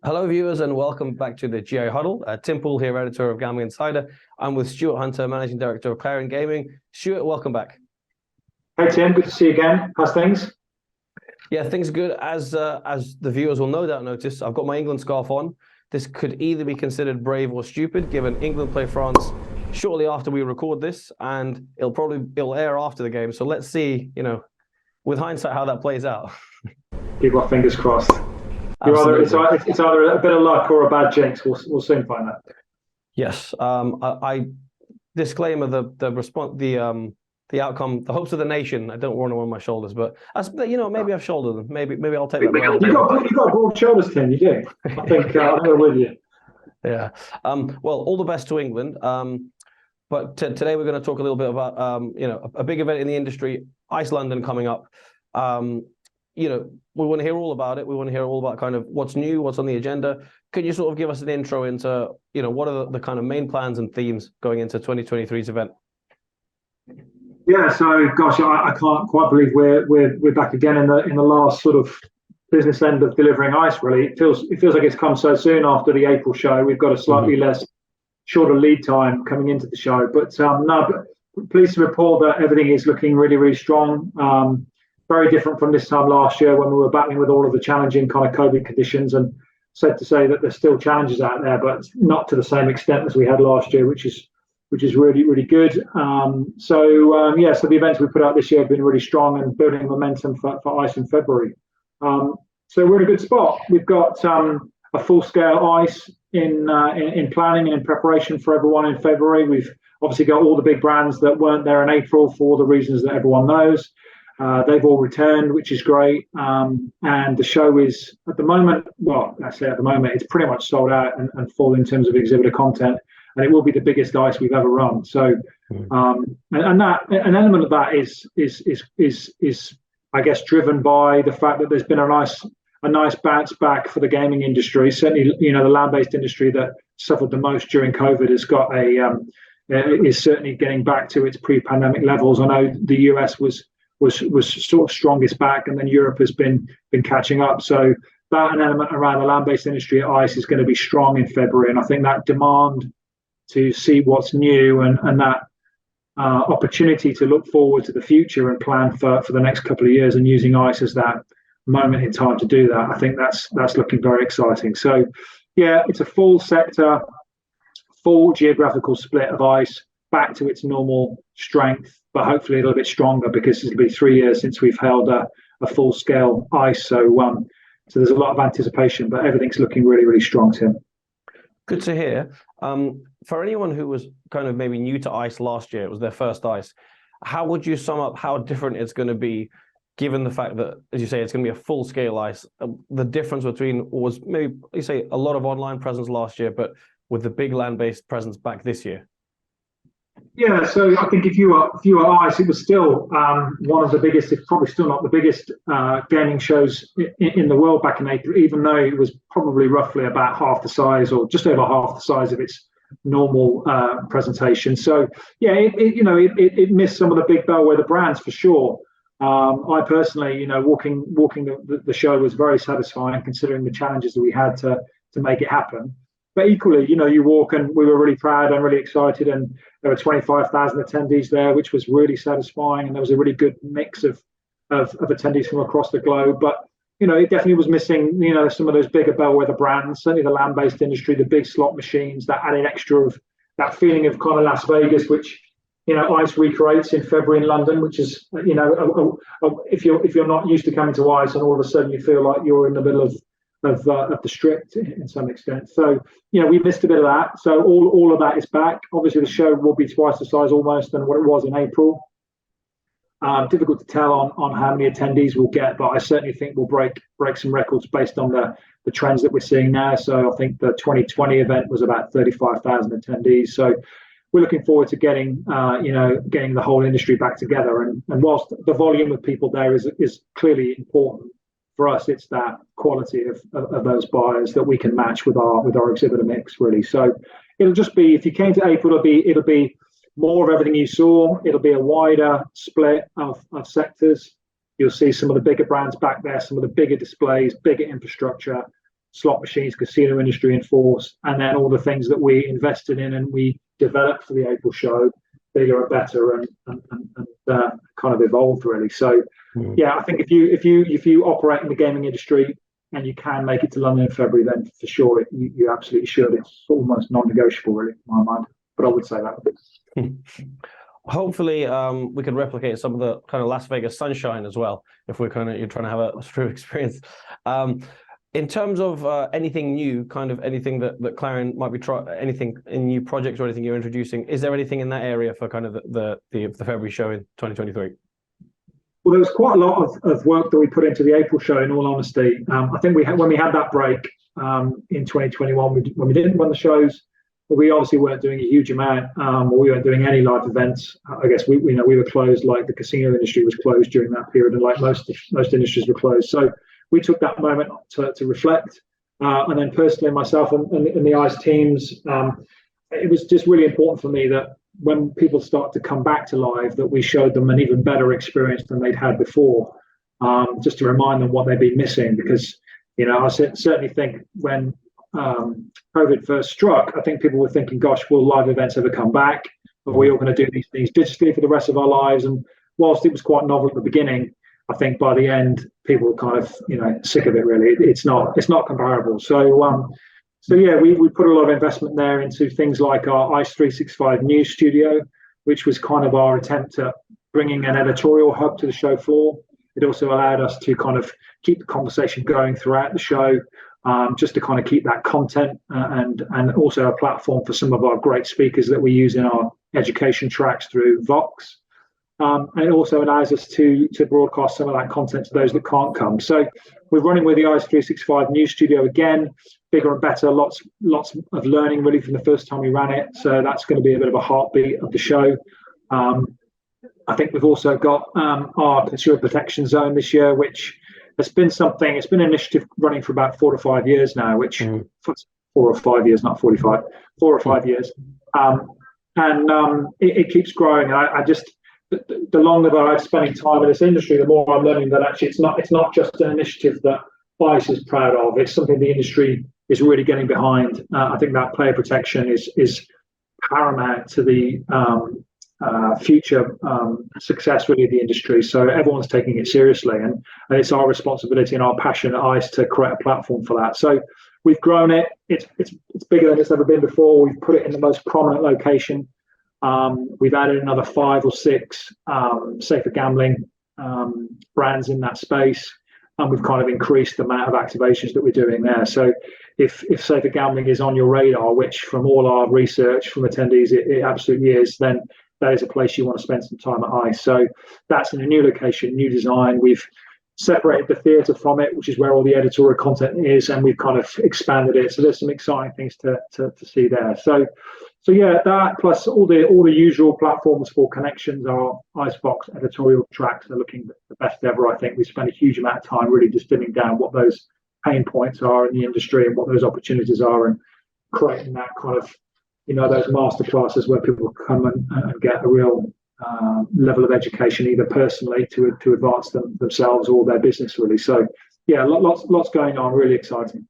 Hello, viewers, and welcome back to the GI Huddle. Tim Poole here, editor of Gambling Insider. I'm with Stuart Hunter, managing director of Clarion Gaming. Stuart, welcome back. Hey Tim, good to see you again. How's things? Yeah, things are good. As the viewers will no doubt notice, I've got my England scarf on. This could either be considered brave or stupid, given England play France shortly after we record this, and it'll air after the game. So let's see, with hindsight, how that plays out. Keep our fingers crossed. It's either a bit of luck or a bad jinx. We'll soon find out. Yes. I disclaimer the outcome, the hopes of the nation. I don't want to on my shoulders, but maybe I've shouldered them. Maybe I'll take that. You got broad shoulders, Tim. You do. I think I'm with you. Yeah. Well, all the best to England. But today we're going to talk a little bit about a big event in the industry, Ice London coming up. We want to hear all about it. We want to hear all about kind of what's new, what's on the agenda. Could you sort of give us an intro into, what are the kind of main plans and themes going into 2023's event? Yeah, so gosh, I can't quite believe we're back again in the last sort of business end of delivering ice. Really, it feels like it's come so soon after the April show. We've got a slightly shorter lead time coming into the show, but pleased to report that everything is looking really, really strong. Very different from this time last year when we were battling with all of the challenging kind of COVID conditions, and sad to say that there's still challenges out there, but not to the same extent as we had last year, which is really, really good. So the events we put out this year have been really strong and building momentum for ICE in February. So we're in a good spot. We've got a full-scale ICE in planning and in preparation for everyone in February. We've obviously got all the big brands that weren't there in April for all the reasons that everyone knows. They've all returned, which is great. And the show is at the moment, it's pretty much sold out and full in terms of exhibitor content, and it will be the biggest ICE we've ever run. So, and an element of that is I guess driven by the fact that there's been a nice bounce back for the gaming industry. Certainly, the land-based industry that suffered the most during COVID has got is certainly getting back to its pre-pandemic levels. I know the US was sort of strongest back, and then Europe has been catching up. So that an element around the land-based industry at ICE is going to be strong in February, and I think that demand to see what's new and that opportunity to look forward to the future and plan for the next couple of years, and using ICE as that moment in time to do that, I think that's looking very exciting. So yeah, it's a full sector, full geographical split of ICE back to its normal strength, but hopefully a little bit stronger, because it'll be 3 years since we've held a full-scale ICE. So there's a lot of anticipation, but everything's looking really, really strong, Tim. Good to hear. For anyone who was kind of maybe new to ICE last year, it was their first ICE, how would you sum up how different it's going to be, given the fact that, as you say, it's going to be a full-scale ICE? The difference between was maybe, you say, a lot of online presence last year, but with the big land-based presence back this year? Yeah, so I think if you were ICE, it was still one of the biggest, if probably still not the biggest gaming shows in the world back in April, even though it was probably roughly about half the size, or just over half the size of its normal presentation. So yeah, it missed some of the big bellwether brands for sure. I personally, walking the show was very satisfying, considering the challenges that we had to make it happen. But equally, you walk, and we were really proud and really excited, and there were 25,000 attendees there, which was really satisfying, and there was a really good mix of attendees from across the globe. But it definitely was missing, some of those bigger bellwether brands, certainly the land-based industry, the big slot machines, that added extra of that feeling of kind of Las Vegas, which ICE recreates in February in London, which is if you're not used to coming to ICE, and all of a sudden you feel like you're in the middle of the strip in some extent. So we missed a bit of that. So all of that is back. Obviously the show will be twice the size almost than what it was in April. Difficult to tell on how many attendees we'll get, but I certainly think we'll break some records based on the trends that we're seeing now. So I think the 2020 event was about 35,000 attendees. So we're looking forward to getting the whole industry back together. And whilst the volume of people there is clearly important, for us, it's that quality of those buyers that we can match with our exhibitor mix, really. So it'll just be, if you came to April, it'll be more of everything you saw. It'll be a wider split of sectors. You'll see some of the bigger brands back there, some of the bigger displays, bigger infrastructure, slot machines, casino industry in force, and then all the things that we invested in and we developed for the April show, bigger and better, and kind of evolved really. So, yeah, I think if you operate in the gaming industry and you can make it to London in February, then for sure you absolutely should. It's almost non-negotiable, really, in my mind. But I would say that. Hopefully, we can replicate some of the kind of Las Vegas sunshine as well, if you're trying to have a true experience. In terms of anything new, kind of anything that Clarion might be anything in new projects or anything you're introducing, is there anything in that area for kind of the February show in 2023? Well, there was quite a lot of work that we put into the April show, in all honesty. I think when we had that break in 2021, when we didn't run the shows, we obviously weren't doing a huge amount, or we weren't doing any live events. I guess we were closed, like the casino industry was closed during that period, and like most industries were closed. So we took that moment to reflect, and then personally myself and the ICE teams, it was just really important for me that when people start to come back to live, that we showed them an even better experience than they'd had before, just to remind them what they'd been missing. Because I certainly think when COVID first struck, I think people were thinking, gosh, will live events ever come back? Are we all going to do these things digitally for the rest of our lives? And whilst it was quite novel at the beginning, I think by the end, people were kind of, sick of it, really. It's not comparable. So yeah, we put a lot of investment there into things like our ICE 365 news studio, which was kind of our attempt at bringing an editorial hub to the show floor. It also allowed us to kind of keep the conversation going throughout the show, just to kind of keep that content and also a platform for some of our great speakers that we use in our education tracks through Vox. And it also allows us to broadcast some of that content to those that can't come. So we're running with the ICE 365 News Studio again, bigger and better, lots of learning really from the first time we ran it. So that's going to be a bit of a heartbeat of the show. I think we've also got our consumer protection zone this year, which has been it's been an initiative running for about 4 to 5 years now, which 4 or 5 years, not 45, 4 or 5 years. And it keeps growing. The longer that I'm spending time in this industry, the more I'm learning that actually it's not just an initiative that ICE is proud of. It's something the industry is really getting behind. I think that player protection is paramount to the future success really of the industry. So everyone's taking it seriously, and it's our responsibility and our passion at ICE to create a platform for that. So we've grown it. It's bigger than it's ever been before. We've put it in the most prominent location. We've added another 5 or 6 safer gambling brands in that space, and we've kind of increased the amount of activations that we're doing there. So if safer gambling is on your radar, which from all our research from attendees it absolutely is, then that is a place you want to spend some time at ICE. So that's in a new location, new design. We've separated the theatre from it, which is where all the editorial content is, and we've kind of expanded it. So there's some exciting things to see there. So yeah, that plus all the usual platforms for connections, our Icebox editorial tracks are looking the best ever. I think we spent a huge amount of time really distilling down what those pain points are in the industry and what those opportunities are, and creating that kind of those masterclasses where people come and get a real level of education, either personally to advance themselves or their business really. So yeah, lots going on, really exciting.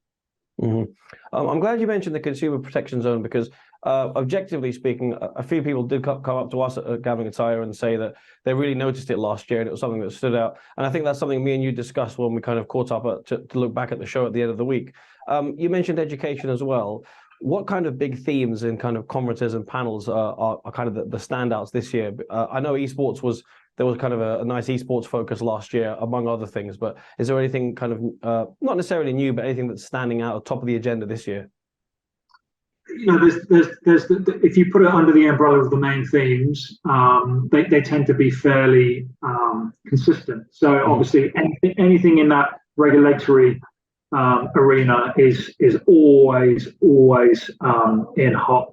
Mm-hmm. I'm glad you mentioned the consumer protection zone, because objectively speaking, a few people did come up to us at Gambling Attire and say that they really noticed it last year and it was something that stood out. And I think that's something me and you discussed when we kind of caught up to look back at the show at the end of the week. You mentioned education as well. What kind of big themes in kind of conferences and panels are kind of the standouts this year? I know there was kind of a nice esports focus last year, among other things, but is there anything kind of not necessarily new, but anything that's standing out at the top of the agenda this year? There's if you put it under the umbrella of the main themes, they tend to be fairly consistent. So obviously anything in that regulatory arena is always in high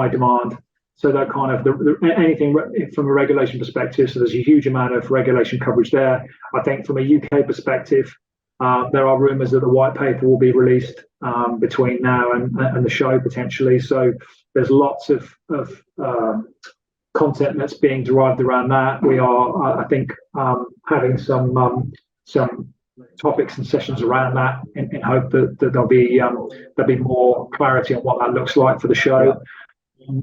demand. So that kind of anything from a regulation perspective. So there's a huge amount of regulation coverage there. I think from a UK perspective, there are rumours that the white paper will be released between now and the show potentially. So there's lots of content that's being derived around that. We are, I think, having some topics and sessions around that in hope that there'll be more clarity on what that looks like for the show.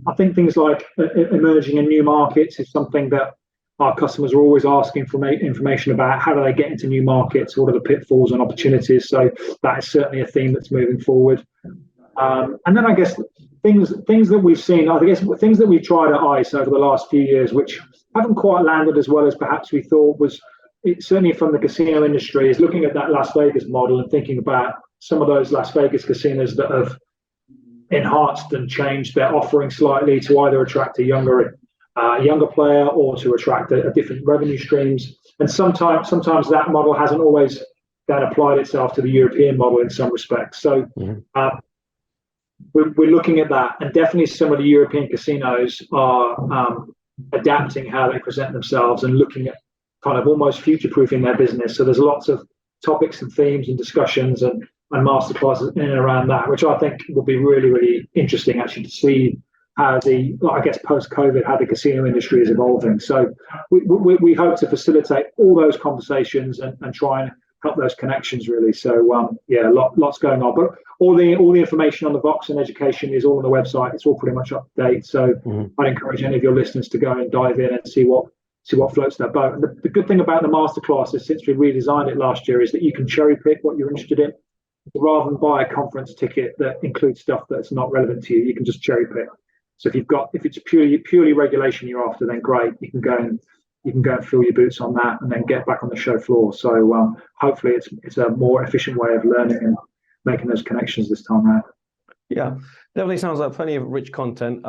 I think things like emerging in new markets is something that our customers are always asking for information about. How do they get into new markets? What are the pitfalls and opportunities? So that is certainly a theme that's moving forward. And then I guess things that we've seen, I guess things that we've tried at ICE over the last few years, which haven't quite landed as well as perhaps we thought, was certainly from the casino industry, is looking at that Las Vegas model and thinking about some of those Las Vegas casinos that have enhanced and changed their offering slightly to either attract a younger player or to attract a different revenue streams. And sometimes that model hasn't always then applied itself to the European model in some respects. So we're looking at that, and definitely some of the European casinos are adapting how they present themselves and looking at kind of almost future-proofing their business. So there's lots of topics and themes and discussions and masterclasses in and around that, which I think will be really, really interesting actually to see how I guess post-COVID, how the casino industry is evolving. So we hope to facilitate all those conversations and try and help those connections really. So lots going on, but all the information on the Vox and education is all on the website. It's all pretty much up to date. So I'd encourage any of your listeners to go and dive in and see what floats their boat. And the good thing about the masterclass is, since we redesigned it last year, is that you can cherry pick what you're interested in. Rather than buy a conference ticket that includes stuff that's not relevant to you, you can just cherry pick. So if it's purely regulation you're after, then great, you can go and fill your boots on that and then get back on the show floor. So hopefully it's a more efficient way of learning and making those connections this time around. Yeah, definitely sounds like plenty of rich content.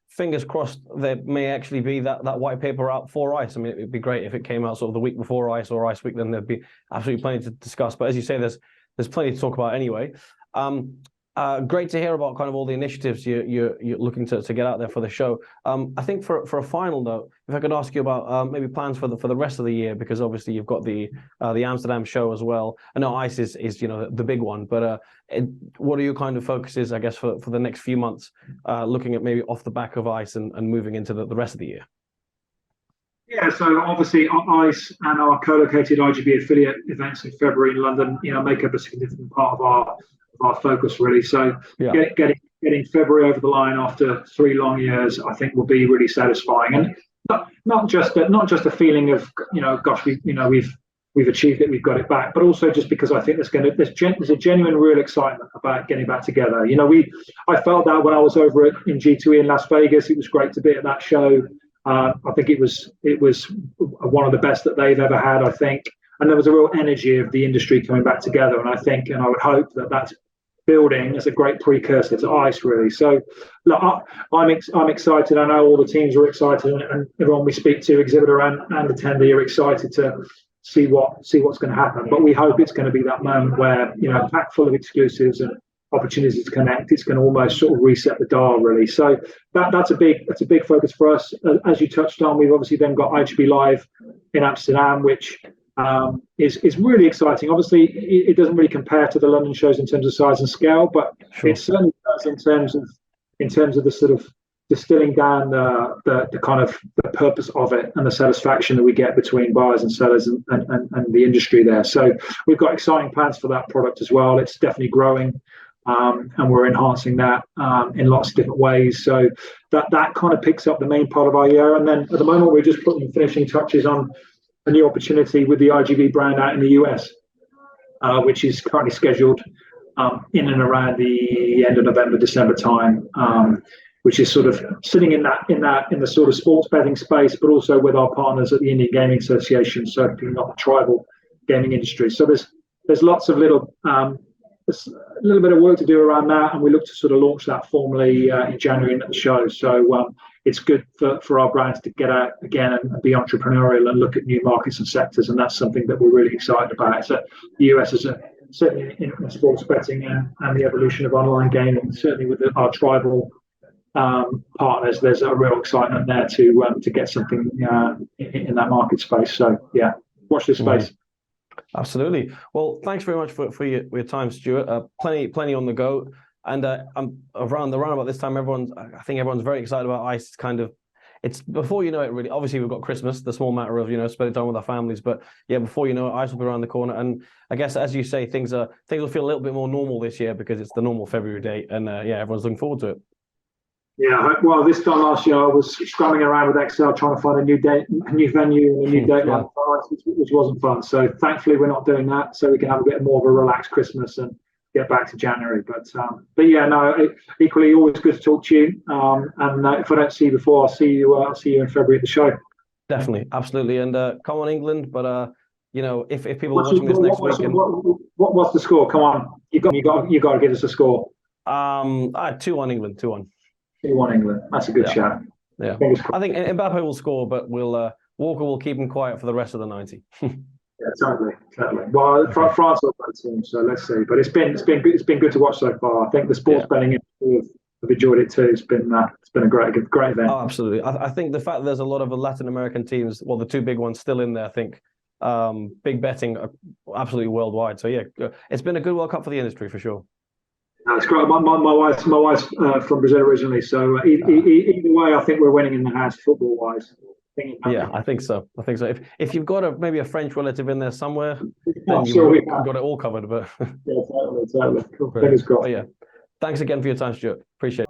Fingers crossed there may actually be that white paper out for ICE. I mean, it'd be great if it came out sort of the week before ICE or ICE week, then there'd be absolutely plenty to discuss. But as you say, there's plenty to talk about anyway. Great to hear about kind of all the initiatives you're looking to get out there for the show. I think for a final note, if I could ask you about maybe plans for the rest of the year, because obviously you've got the Amsterdam show as well. I know ICE is the big one, but what are your kind of focuses, I guess, for the next few months, looking at maybe off the back of ICE and moving into the rest of the year? Yeah, so obviously ICE and our co-located IGB affiliate events in February in London, make up a significant part of our focus really. So getting February over the line after 3 long years, I think will be really satisfying, and not just a feeling of gosh, we've achieved it, we've got it back, but also just because I think there's a genuine real excitement about getting back together. I felt that when I was over in G2E in Las Vegas. It was great to be at that show. I think it was one of the best that they've ever had, I think, and there was a real energy of the industry coming back together, and I would hope that that's building as a great precursor to ICE really. So look, I'm excited. I know all the teams are excited, and everyone we speak to, exhibitor and attendee, are excited to see what's going to happen. But we hope it's going to be that moment where packed full of exclusives and opportunities to connect. It's going to almost sort of reset the dial really. So that's a big focus for us. As you touched on, we've obviously then got IGB Live in Amsterdam, which is really exciting. Obviously, it doesn't really compare to the London shows in terms of size and scale, but it certainly does in terms of the sort of distilling down the kind of the purpose of it and the satisfaction that we get between buyers and sellers and the industry there. So we've got exciting plans for that product as well. It's definitely growing. And we're enhancing that in lots of different ways. So that kind of picks up the main part of our year. And then at the moment, we're just putting finishing touches on a new opportunity with the IGB brand out in the US, which is currently scheduled in and around the end of November, December time, which is sort of sitting in the sort of sports betting space, but also with our partners at the Indian Gaming Association, certainly not the tribal gaming industry. So there's lots of there's a little bit of work to do around that, and we look to sort of launch that formally in January at the show. So it's good for our brands to get out again and be entrepreneurial and look at new markets and sectors, and that's something that we're really excited about. So the US is certainly in sports betting and the evolution of online gaming, certainly with our tribal partners, there's a real excitement there to get something in that market space. So yeah, watch this space. Absolutely. Well, thanks very much for your time, Stuart. Plenty on the go, and I'm around about this time. I think everyone's very excited about ICE. it's before you know it, really. Obviously, we've got Christmas, the small matter of spending time with our families, but yeah, before you know it, ice will be around the corner. And I guess, as you say, things will feel a little bit more normal this year because it's the normal February date, and yeah, everyone's looking forward to it. Yeah, well, this time last year I was scrumming around with Excel trying to find a new date, a new venue, and a new date Yeah. which wasn't fun. So thankfully we're not doing that, so we can have a bit more of a relaxed Christmas and get back to January. But yeah, no, equally always good to talk to you. And if I don't see you before, I'll see you. I'll see you in February at the show. Definitely, absolutely, and come on England. But if people are watching this next week, what's the score? Come on, you got to give us a score. 2-1 England, 2-1. 2-1 England. That's a good Yeah. shout. Yeah, I think Mbappe will score, but Walker will keep him quiet for the rest of the 90. Yeah, totally. Well, France are a great team, so let's see. But it's been good to watch so far. I think the sports betting have enjoyed it too. It's been a great event. Oh, absolutely. I think the fact that there's a lot of Latin American teams, well, the two big ones still in there, I think big betting absolutely worldwide. So yeah, it's been a good World Cup for the industry for sure. That's great. My wife's from Brazil originally, so either way, I think we're winning in the house football wise. Yeah, I think so. If you've got maybe a French relative in there somewhere, then you've got it all covered. But yeah, totally. Cool. Fingers crossed. But yeah, thanks again for your time, Stuart. Appreciate it.